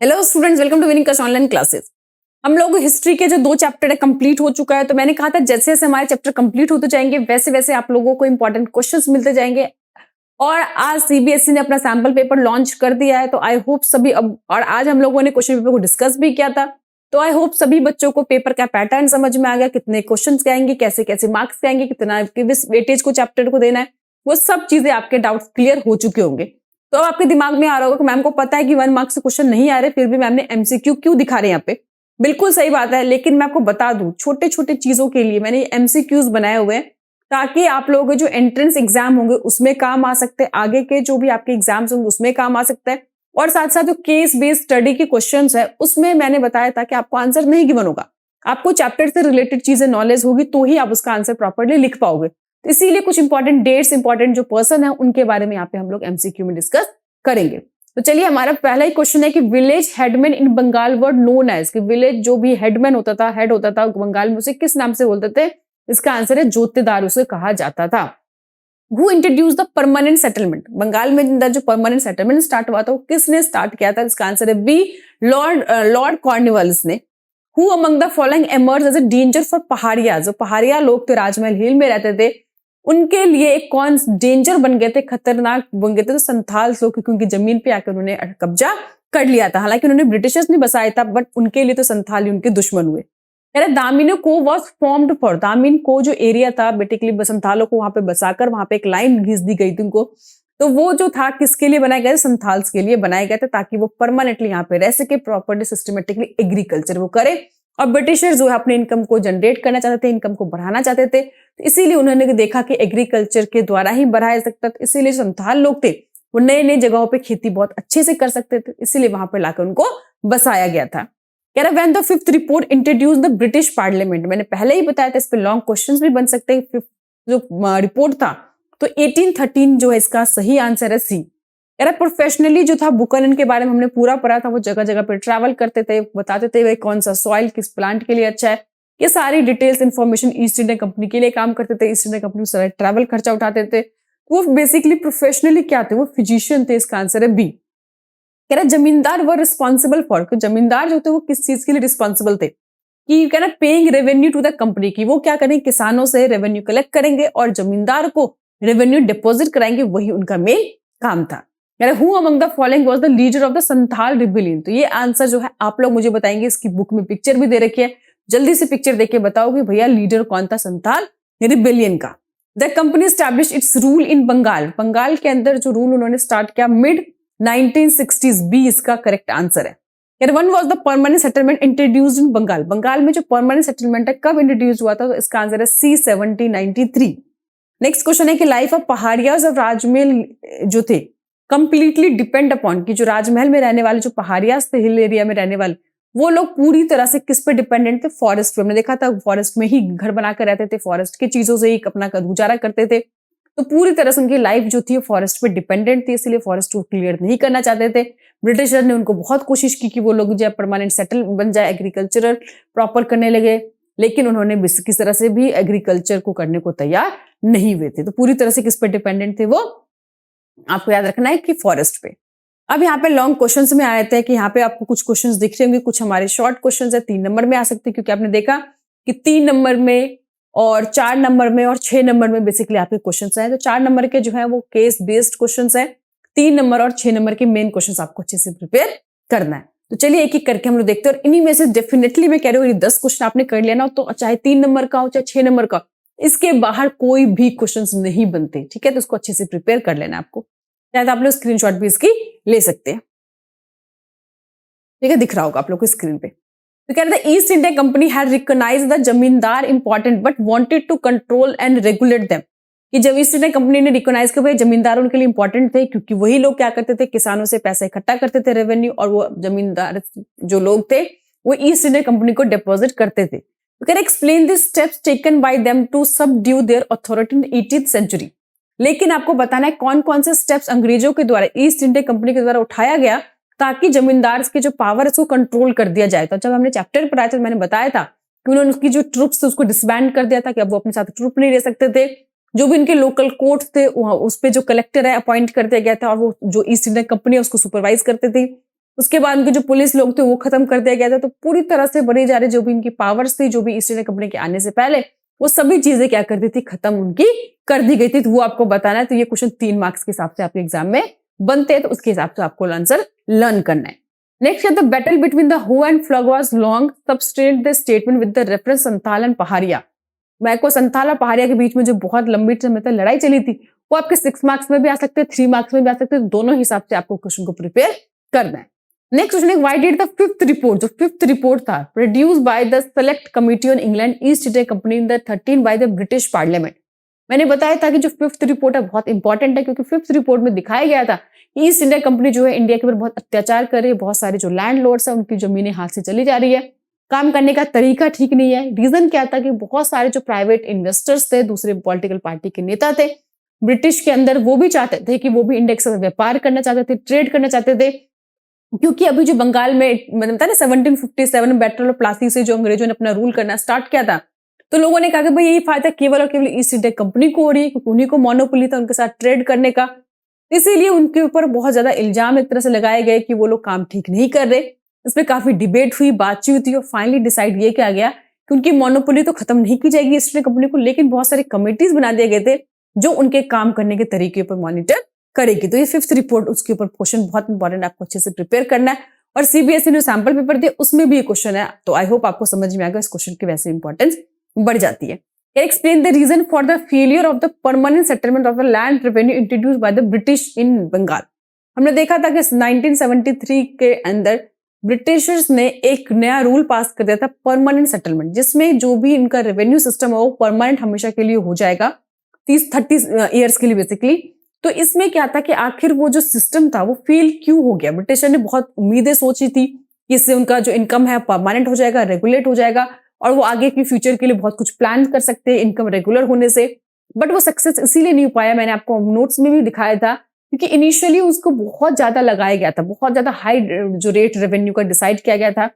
Hello students, welcome to winning कश online classes. हम लोग हिस्ट्री के जो 2 चैप्टर है कंप्लीट हो चुका है। तो मैंने कहा था जैसे जैसे हमारे चैप्टर कंप्लीट होते जाएंगे वैसे वैसे आप लोगों को इंपॉर्टेंट क्वेश्चंस मिलते जाएंगे। और आज सीबीएसई ने अपना सैंपल पेपर लॉन्च कर दिया है। तो आई होप सभी अब और आज हम लोगों ने क्वेश्चन पेपर को डिस्कस भी किया था। तो आई होप सभी बच्चों को पेपर का पैटर्न समझ में आ गया, कितने क्वेश्चन आएंगे, कैसे कैसे मार्क्स आएंगे, कितना किस वेटेज को चैप्टर को देना है, वो सब चीजें आपके डाउट्स क्लियर हो चुके होंगे। तो अब आपके दिमाग में आ रहा होगा कि मैम को पता है कि 1 मार्क्स से क्वेश्चन नहीं आ रहे, फिर भी मैम ने एमसीक्यू क्यों दिखा रहे हैं यहाँ पे। बिल्कुल सही बात है, लेकिन मैं आपको बता दूं छोटे छोटे चीजों के लिए मैंने एमसीक्यूज बनाए हुए हैं ताकि आप लोगों के जो एंट्रेंस एग्जाम होंगे उसमें काम आ सकते हैं, आगे के जो भी आपके एग्जाम्स होंगे उसमें काम आ सकता है। और साथ साथ जो केस बेस्ड स्टडी के क्वेश्चन है उसमें मैंने बताया था कि आपको आंसर नहीं गिवन होगा, आपको चैप्टर से रिलेटेड चीजें नॉलेज होगी तो ही आप उसका आंसर प्रॉपरली लिख पाओगे। तो इसीलिए कुछ इंपॉर्टेंट डेट्स, इंपॉर्टेंट जो पर्सन है उनके बारे में यहाँ पे हम लोग एमसीक्यू में डिस्कस करेंगे। तो चलिए, हमारा पहला ही क्वेश्चन है कि विलेज हेडमैन इन बंगाल वर्ड नोन एज, कि विलेज जो भी हेडमैन होता था, हेड होता था बंगाल में, उसे किस नाम से बोलते थे। इसका आंसर है जोतेदार उसे कहा जाता था। Who introduce the permanent settlement, Bengal में जो परमानेंट सेटलमेंट स्टार्ट हुआ था वो किसने स्टार्ट किया था। इसका आंसर है बी, लॉर्ड कॉर्नवालिस ने। Who among the following emerge as a danger for Paharia, जो पहाड़िया लोग थे राजमहल हिल में रहते थे उनके लिए एक कौन डेंजर बन गए थे, खतरनाक बन गए थे, तो संथाल लोग, क्योंकि उनकी जमीन पे आकर उन्होंने कब्जा कर लिया था। हालांकि उन्होंने ब्रिटिशर्स नहीं बसाया था बट उनके लिए तो संथाल ही उनके दुश्मन हुए। दामिनो को वॉज फॉर्म्ड फॉर, दामिन को जो एरिया था बेसिकली संथालों को वहां पे बसाकर वहां पे एक लाइन घिस दी गई थी उनको। तो वो जो था किसके लिए बनाया गया, संथाल्स के लिए बनाया गया था ताकि वो परमानेंटली यहाँ पे रह सके, प्रॉपर्ली सिस्टमेटिकली एग्रीकल्चर वो करे। और ब्रिटिशर्स जो है अपने इनकम को जनरेट करना चाहते थे, इनकम को बढ़ाना चाहते थे, तो इसीलिए उन्होंने देखा कि एग्रीकल्चर के द्वारा ही बढ़ाया सकता था। इसीलिए संथाल लोग थे वो नए नए जगहों पे खेती बहुत अच्छे से कर सकते थे, इसीलिए वहां पर लाकर उनको बसाया गया था। कह रहा when the 5th report introduce the British parliament, मैंने पहले ही बताया था इस पे लॉन्ग क्वेश्चंस भी बन सकते हैं। 5th जो रिपोर्ट था तो 1813 जो है इसका सही आंसर है सी। कह रहा प्रोफेशनली जो था बुकनन के बारे में हमने पूरा पढ़ा था, वो जगह जगह पे ट्रैवल करते थे, बताते थे भाई कौन सा सॉइल किस प्लांट के लिए अच्छा है, ये सारी details information east India company के लिए काम करते थे। ईस्ट इंडिया कंपनी सारा ट्रैवल खर्चा उठाते थे। वो बेसिकली प्रोफेशनली क्या थे, वो फिजिशियन थे। इसका आंसर है बी। कह रहा जमींदार वर रिस्पॉन्सिबल फॉर, जमींदार जो थे वो किस चीज के लिए रिस्पॉन्सिबल थे, कि कह रहा paying revenue to the company, की वो क्या करेंगे, किसानों से रेवेन्यू कलेक्ट करेंगे और जमींदार को रेवेन्यू डिपॉजिट कराएंगे, वही उनका मेन काम था। Who among the following was the leader of the Santhal rebellion, तो ये आंसर जो है आप लोग मुझे बताएंगे। इसकी बुक में पिक्चर भी दे रखी है, जल्दी से पिक्चर देख के बताओ कि भैया लीडर कौन था संथाल रिबेलियन का। The company establish its rule in Bengal, Bengal के अंदर जो रूल उन्होंने स्टार्ट किया मिड 1960s, बी इसका करेक्ट आंसर है। When was the permanent settlement introduced in Bengal, Bengal में जो परमानेंट सेटलमेंट है कब इंट्रोड्यूस हुआ था, तो इसका आंसर है सी 1793। नेक्स्ट क्वेश्चन है कि लाइफ ऑफ पहाड़ियाज और राजमहल जो थे कंप्लीटली डिपेंड अपॉन, कि जो राजमहल में रहने वाले जो पहाड़ियाज थे, हिल एरिया में रहने वाले, वो लोग पूरी तरह से किस पे डिपेंडेंट थे, फॉरेस्ट पे। हमने देखा था फॉरेस्ट में ही घर बनाकर रहते थे, फॉरेस्ट की चीजों से ही अपना गुजारा करते थे। तो पूरी तरह से उनकी लाइफ जो थी फॉरेस्ट पे डिपेंडेंट थी, इसलिए फॉरेस्ट को क्लियर नहीं करना चाहते थे। ब्रिटिशर ने उनको बहुत कोशिश की कि वो लोग जो परमानेंट सेटल बन जाए, एग्रीकल्चरल प्रॉपर करने लगे, लेकिन उन्होंने किस तरह से भी एग्रीकल्चर को करने को तैयार नहीं हुए थे। तो पूरी तरह से किस पे डिपेंडेंट थे वो, आपको याद रखना है कि फॉरेस्ट पे। अब यहाँ पे लॉन्ग क्वेश्चंस में आए थे कि यहाँ पे आपको कुछ क्वेश्चंस दिख रहे होंगे, कुछ हमारे शॉर्ट क्वेश्चंस है, 3 नंबर में आ सकते हैं, क्योंकि आपने देखा कि 3 नंबर में और 4 नंबर में और 6 नंबर में बेसिकली आपके क्वेश्चंस आए। तो 4 नंबर के जो है वो केस बेस्ड क्वेश्चंस है, 3 नंबर और 6 नंबर के मेन क्वेश्चंस आपको अच्छे से प्रिपेयर करना है। तो चलिए एक एक करके हम लोग देखते हैं, और इन्हीं में से डेफिनेटली मैं कह रही हूँ 10 क्वेश्चन आपने कर लिया ना, तो चाहे 3 नंबर का हो चाहे 6 नंबर का, इसके बाहर कोई भी क्वेश्चन नहीं बनते, ठीक है। तो उसको अच्छे से प्रिपेयर कर लेना आपको, शायद आप लोग स्क्रीनशॉट भी इसकी ले सकते हैं, ठीक है, दिख रहा होगा आप लोग को स्क्रीन पे। तो कह रहे थे East India Company had recognised the zamindar important but wanted to control and regulate them, कि जब ईस्ट इंडिया कंपनी ने रिकॉग्नाइज किया जमींदार उनके लिए इंपॉर्टेंट थे, क्योंकि वही लोग क्या करते थे, किसानों से पैसा इकट्ठा करते थे रेवेन्यू, और वो जमींदार जो लोग थे वो ईस्ट इंडिया कंपनी को डिपॉजिट करते थे। तो कह रहे explain the steps taken by them to subdue their authority in 18th century, लेकिन आपको बताना है कौन कौन से स्टेप्स अंग्रेजों के द्वारा, ईस्ट इंडिया कंपनी के द्वारा उठाया गया ताकि जमींदार के जो पावर है उसको कंट्रोल कर दिया जाए। तो जब हमने चैप्टर पढ़ाया था मैंने बताया था कि उन्होंने उसकी जो ट्रुप्स थे उसको डिसबैंड कर दिया था, कि अब वो अपने साथ ट्रुप नहीं रह सकते थे। जो भी इनके लोकल कोर्ट थे उस पे जो कलेक्टर है अपॉइंट कर दिया गया था, और वो जो ईस्ट इंडिया कंपनी है उसको सुपरवाइज करते थे। उसके बाद उनके जो पुलिस लोग थे वो खत्म कर दिया गया था। तो पूरी तरह से बड़े जा रहे जो भी इनकी पावर्स थी, जो भी ईस्ट इंडिया कंपनी के आने से पहले, वो सभी चीजें क्या कर दी थी, खत्म उनकी कर दी गई थी। तो वो आपको बताना है। तो ये क्वेश्चन 3 मार्क्स के हिसाब से आपके एग्जाम में बनते हैं, तो उसके हिसाब से आपको आंसर लर्न करना है। नेक्स्ट है the battle between the hoe and plough was long, substantiate the statement with the reference Santhal and Paharia. मैको संथाल और पहाड़िया के बीच में जो बहुत लंबी समय तक लड़ाई चली थी, वो आपके 6 मार्क्स में भी आ सकते हैं, 3 मार्क्स में भी आ सकते हैं। दोनों हिसाब से आपको क्वेश्चन को प्रिपेयर करना है। नेक्स्ट क्वेश्चन है why did the fifth report, जो फिफ्थ रिपोर्ट था, produce by the select committee on England east India company in the 13 bye the British parliament. मैंने बताया था कि जो फिफ्थ रिपोर्ट है बहुत इंपॉर्टेंट है, क्योंकि फिफ्थ रिपोर्ट में दिखाया गया था कि ईस्ट इंडिया कंपनी जो है इंडिया के ऊपर बहुत अत्याचार कर रही है, बहुत सारे जो लैंडलॉर्ड्स है उनकी जमीनें हाथ से चली जा रही है, काम करने का तरीका ठीक नहीं है। रीजन क्या था कि बहुत सारे जो प्राइवेट इन्वेस्टर्स थे, दूसरे पॉलिटिकल पार्टी के नेता थे ब्रिटिश के अंदर, वो भी चाहते थे कि वो भी इंडिया के साथ व्यापार करना चाहते थे, ट्रेड करना चाहते थे। क्योंकि अभी जो बंगाल में मतलब था ना 1757 बैटल ऑफ प्लासी से जो अंग्रेजों ने अपना रूल करना स्टार्ट किया था, तो लोगों ने कहा कि भाई यही फायदा केवल और केवल ईस्ट इंडिया कंपनी को हो रही है, क्योंकि उन्हीं को मोनोपोली था उनके साथ ट्रेड करने का। इसीलिए उनके ऊपर बहुत ज्यादा इल्जाम एक तरह से लगाए गए कि वो लोग काम ठीक नहीं कर रहे। इस पर काफी डिबेट हुई, बातचीत हुई और फाइनली डिसाइड ये किया गया कि उनकी मोनोपोली तो खत्म नहीं की जाएगी ईस्ट इंडिया कंपनी को, लेकिन बहुत सारे कमिटीज बना दिए गए थे जो उनके काम करने के तरीके पर मॉनिटर करेगी। तो ये फिफ्थ रिपोर्ट, उसके ऊपर क्वेश्चन बहुत इंपॉर्टेंट, आपको अच्छे से प्रिपेयर करना है। और सीबीएसई ने सैंपल पेपर दिया, उसमें भी ये क्वेश्चन है। तो आई होप आपको समझ में आएगा, इस क्वेश्चन की वैसे इंपॉर्टेंस बढ़ जाती है। Explain the reason for the failure of the permanent settlement of the land revenue introduced by the British in Bengal. हमने देखा था कि 1973 के अंदर ब्रिटिशर्स ने एक नया रूल पास कर दिया था, परमानेंट सेटलमेंट, जिसमें जो भी इनका रेवेन्यू सिस्टम है वो परमानेंट हमेशा के लिए हो जाएगा, 30 ईयर्स के लिए बेसिकली। तो इसमें क्या था कि आखिर वो जो सिस्टम था वो फेल क्यों हो गया। ब्रिटिशर ने बहुत उम्मीदें सोची थी कि इससे उनका जो इनकम है परमानेंट हो जाएगा, रेगुलेट हो जाएगा, और वो आगे की फ्यूचर के लिए बहुत कुछ प्लान कर सकते हैं इनकम रेगुलर होने से। बट वो सक्सेस इसीलिए नहीं हो पाया, मैंने आपको नोट्स में भी दिखाया था, क्योंकि इनिशियली उसको बहुत ज्यादा लगाया गया था, बहुत ज्यादा हाई जो रेट रेवेन्यू का डिसाइड किया गया था,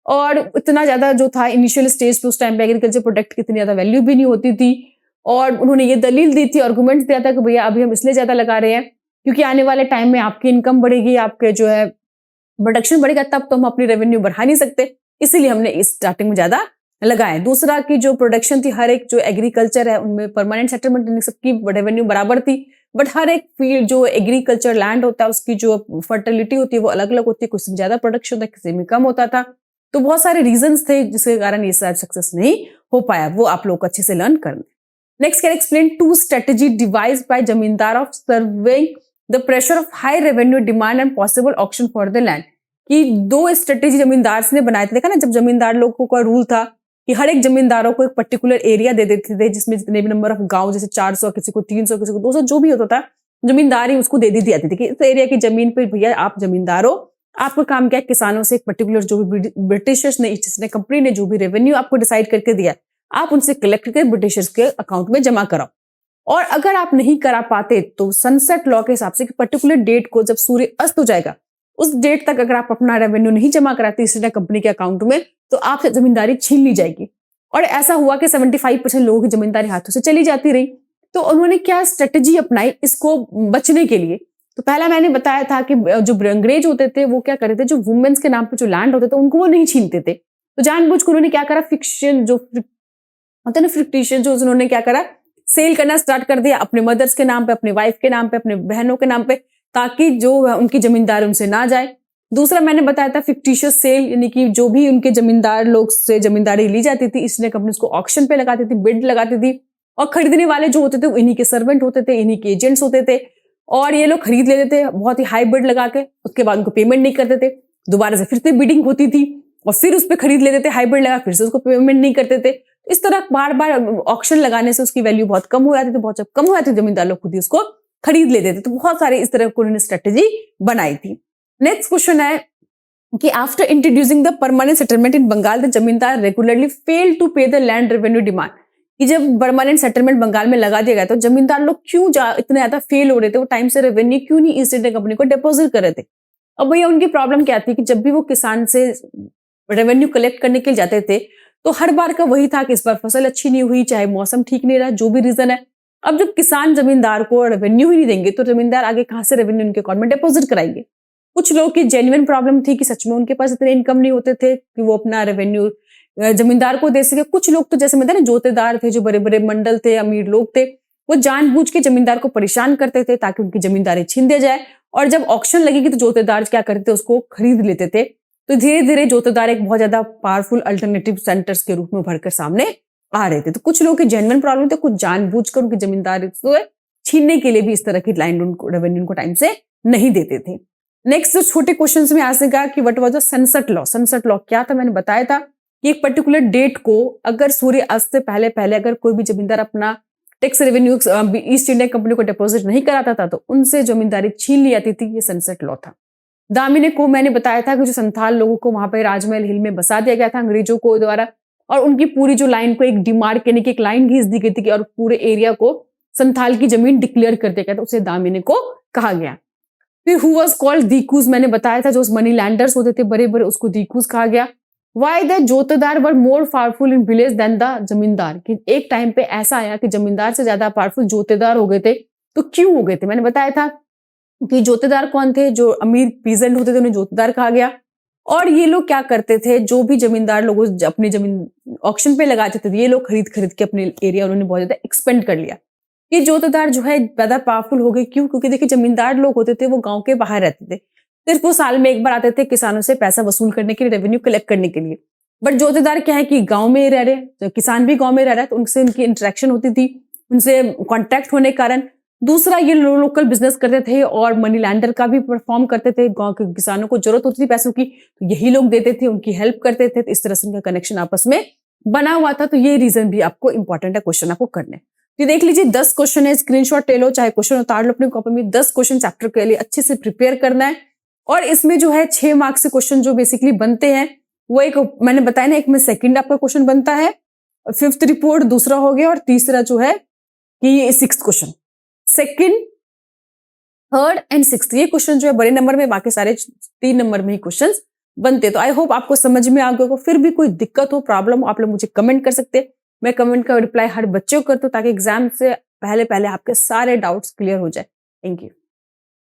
और इतना ज्यादा जो था इनिशियल स्टेज पे उस टाइम पे एग्रीकल्चर प्रोडक्ट की इतनी ज्यादा वैल्यू भी नहीं होती थी। और उन्होंने ये दलील दी थी, आर्गुमेंट दिया था कि भैया अभी हम इसलिए ज्यादा लगा रहे हैं क्योंकि आने वाले टाइम में आपकी इनकम बढ़ेगी, आपके जो है प्रोडक्शन बढ़ेगा, तब तो हम अपनी रेवेन्यू बढ़ा नहीं सकते, इसीलिए हमने इस स्टार्टिंग में ज्यादा लगाए। दूसरा की जो प्रोडक्शन थी, हर एक जो एग्रीकल्चर है उनमें परमानेंट सेटलमेंट सबकी रेवेन्यू बराबर थी, बट हर एक फील्ड जो एग्रीकल्चर लैंड होता है उसकी जो फर्टिलिटी होती है वो अलग अलग होती है, कुछ में ज्यादा प्रोडक्शन होता है, किसी में कम होता था। तो बहुत सारे रीजंस थे जिसके कारण ये शायद सक्सेस नहीं हो पाया, वो आप लोग को अच्छे से लर्न करना। Next can explain 2 strategy devised by zamindar of serving the pressure of high revenue demand and possible auction for the land. कि 2 स्ट्रेटेजी जमींदार ने बनाए थे। देखा ना, जब जमींदार लोगों का रूल था कि हर एक जमींदारों को एक पर्टिकुलर एरिया दे देते थे, जिसमें जितने भी नंबर ऑफ गांव, जैसे 400, किसी को 300, किसी को 200, जो भी होता था, जमींदारी उसको दे दी जाती थी कि इस एरिया की जमीन पे भैया आप जमींदार हो, आपका काम क्या है, किसानों से एक पर्टिकुलर जो भी ब्रिटिशर्स ने, ईस्ट इंडिया कंपनी ने जो भी रेवेन्यू आपको डिसाइड करके दिया, आप उनसे कलेक्ट करके ब्रिटिशर्स के अकाउंट में जमा कराओ। और अगर आप नहीं करा पाते तो सनसेट लॉ के हिसाब से पर्टिकुलर डेट को, जब सूर्य अस्त हो जाएगा, उस डेट तक अगर आप अपना रेवेन्यू नहीं जमा कराते ईस्ट इंडिया कंपनी के अकाउंट में, तो आपसे जमींदारी छीन ली जाएगी। और ऐसा हुआ कि 75% लोगों की जमींदारी हाथों से चली जाती रही। तो उन्होंने क्या स्ट्रेटेजी अपनाई इसको बचने के लिए? तो पहला मैंने बताया था कि जो अंग्रेज होते थे वो क्या करते थे, जो वुमेन्स के नाम पे जो लैंड होते थे उनको वो नहीं छीनते थे। तो जानबूझकर उन्होंने क्या करा, फिक्शन जो होता है ना, फिक्टिशन, जो उन्होंने क्या करा, सेल करना स्टार्ट कर दिया अपने मदर्स के नाम पे, अपने वाइफ के नाम पे, अपने बहनों के नाम पे, ताकि जो उनकी जमींदारी उनसे ना जाए। दूसरा मैंने बताया था फिक्टिशियस सेल, यानी कि जो भी उनके जमींदार लोग से जमींदारी ली जाती थी, ईस्ट इंडिया कंपनी उसको ऑक्शन पे लगाती थी, बिड लगाती थी, और खरीदने वाले जो होते थे वो इन्हीं के सर्वेंट होते थे, इन्हीं के एजेंट्स होते थे, और ये लोग खरीद लेते थे बहुत ही हाई बिड लगा के। उसके बाद उनको पेमेंट नहीं करते थे, दोबारा से फिर से बिडिंग होती थी और फिर उस पर खरीद लेते थे, हाई बिड लगा, फिर से उसको पेमेंट नहीं करते थे। इस तरह बार बार ऑक्शन लगाने से उसकी वैल्यू बहुत कम हो जाती थी, बहुत जब कम हो जाती थी जमींदार लोग खुद ही उसको खरीद लेते थे। तो बहुत सारे इस तरह उन्होंने स्ट्रेटेजी बनाई थी। नेक्स्ट क्वेश्चन है कि after introducing the permanent settlement in Bengal the zamindar regularly fail to pay the land revenue demand. कि जब परमानेंट सेटलमेंट बंगाल में लगा दिया गया तो जमींदार लोग क्यों इतने ज्यादा फेल हो रहे थे, वो टाइम से रेवेन्यू क्यों नहीं ईस्ट इंडिया कंपनी को डिपॉजिट कर रहे थे। अब भैया उनकी प्रॉब्लम क्या थी कि जब भी वो किसान से रेवेन्यू कलेक्ट करने के लिए जाते थे तो हर बार का वही था कि इस बार फसल अच्छी नहीं हुई, चाहे मौसम ठीक नहीं रहा, जो भी रीजन है। अब जब किसान जमींदार को रेवेन्यू ही नहीं देंगे तो जमींदार आगे कहां से रेवेन्यू उनके अकाउंट में डिपॉजिट कराएंगे। कुछ लोगों की जेन्युइन प्रॉब्लम थी कि सच में उनके पास इतने इनकम नहीं होते थे कि वो अपना रेवेन्यू जमींदार को दे सके। कुछ लोग तो जैसे मतलब ना जोतेदार थे, जो बड़े बड़े मंडल थे, अमीर लोग थे, वो जानबूझ के जमींदार को परेशान करते थे ताकि उनकी जमींदारी छीन दिया जाए। और जब ऑक्शन लगेगी तो जोतेदार क्या करते थे, उसको खरीद लेते थे। तो धीरे धीरे जोतेदार एक बहुत ज्यादा पावरफुल अल्टरनेटिव सेंटर्स के रूप में उभर कर सामने आ रहे थे। तो कुछ लोगों की जेन्युइन प्रॉब्लम थे, कुछ जानबूझकर उनकी जमींदारी से छीनने के लिए भी इस तरह की लैंड उनको रेवेन्यू उनको टाइम से नहीं देते थे। नेक्स्ट जो छोटे क्वेश्चंस में आ सकेगा कि what was the sunset law. Sunset law क्या था, मैंने बताया था कि एक पर्टिकुलर डेट को अगर सूर्य अस्त से पहले पहले अगर कोई भी जमींदार अपना tax revenue east India Company को डिपॉजिट नहीं कराता था तो उनसे जमींदारी छीन ली जाती थी। ये सनसेट लॉ था। दामिनी को मैंने बताया था कि जो संथाल लोगों को वहां पे राजमहल हिल में बसा दिया गया था अंग्रेजों को द्वारा, और उनकी पूरी जो लाइन को एक डिमार्क यानी कि एक लाइन खींच दी गई थी और पूरे एरिया को संथाल की जमीन डिक्लेयर कर दिया गया था, उसे दामिनी को कहा गया। फिर हु वाज कॉल्ड दीकूज, मैंने बताया था जो मनी लैंडर्स होते थे बड़े बड़े, उसको दीकूज कहा गया। Why the jotedar were more powerful in village than the zamindar, कि एक टाइम पे ऐसा आया कि जमींदार से ज्यादा पावरफुल जोतेदार हो गए थे। तो क्यों हो गए थे, मैंने बताया था कि जोतेदार कौन थे, जो अमीर पीजेंट होते थे उन्हें जोतेदार कहा गया। और ये लोग क्या करते थे, जो भी जमींदार लोग अपनी जमीन ऑक्शन पे लगाते थे, ये लोग खरीद खरीद के अपने एरिया उन्होंने बहुत ज्यादा एक्सपेंड कर लिया। ये जोतेदार जो है ज्यादा पावरफुल हो गए। क्यों? क्योंकि देखिए जमींदार लोग होते थे वो गांव के बाहर रहते थे, सिर्फ वो साल में एक बार आते थे किसानों से पैसा वसूल करने के लिए, रेवेन्यू कलेक्ट करने के लिए। बट जोतेदार क्या है कि गांव में रह रहे, तो किसान भी गांव में रह रहा है, तो उनसे उनकी इंटरेक्शन होती थी, उनसे कॉन्टैक्ट होने के कारण। दूसरा, ये लोकल बिजनेस करते थे और मनी लैंडर का भी परफॉर्म करते थे। गांव के किसानों को जरूरत होती थी पैसों की, तो यही लोग देते थे, उनकी हेल्प करते थे। तो इस तरह से उनका कनेक्शन आपस में बना हुआ था। तो ये रीजन भी आपको इंपॉर्टेंट है क्वेश्चन आपको करने। तो देख लीजिए 10 क्वेश्चन है, स्क्रीनशॉट ले लो, चाहे क्वेश्चन उतार लो अपनी कॉपी में। 10 क्वेश्चन चैप्टर के लिए अच्छे से प्रिपेयर करना है। और इसमें जो है 6 मार्क्स से क्वेश्चन जो बेसिकली बनते हैं वो एक मैंने बताया ना, एक में सेकंड आपका क्वेश्चन बनता है, फिफ्थ रिपोर्ट दूसरा हो गया, और तीसरा जो है कि 6th question, second, third and 6th ये क्वेश्चन जो है बड़े नंबर में, बाकी सारे 3 नंबर में ही क्वेश्चंस बनते। तो आई होप आपको समझ में आ गया हो। फिर भी कोई दिक्कत हो, प्रॉब्लम हो, आप लोग मुझे कमेंट कर सकते हैं। मैं कमेंट का रिप्लाई हर बच्चे को करता हूँ ताकि एग्जाम से पहले पहले आपके सारे डाउट्स क्लियर हो जाए। Thank you.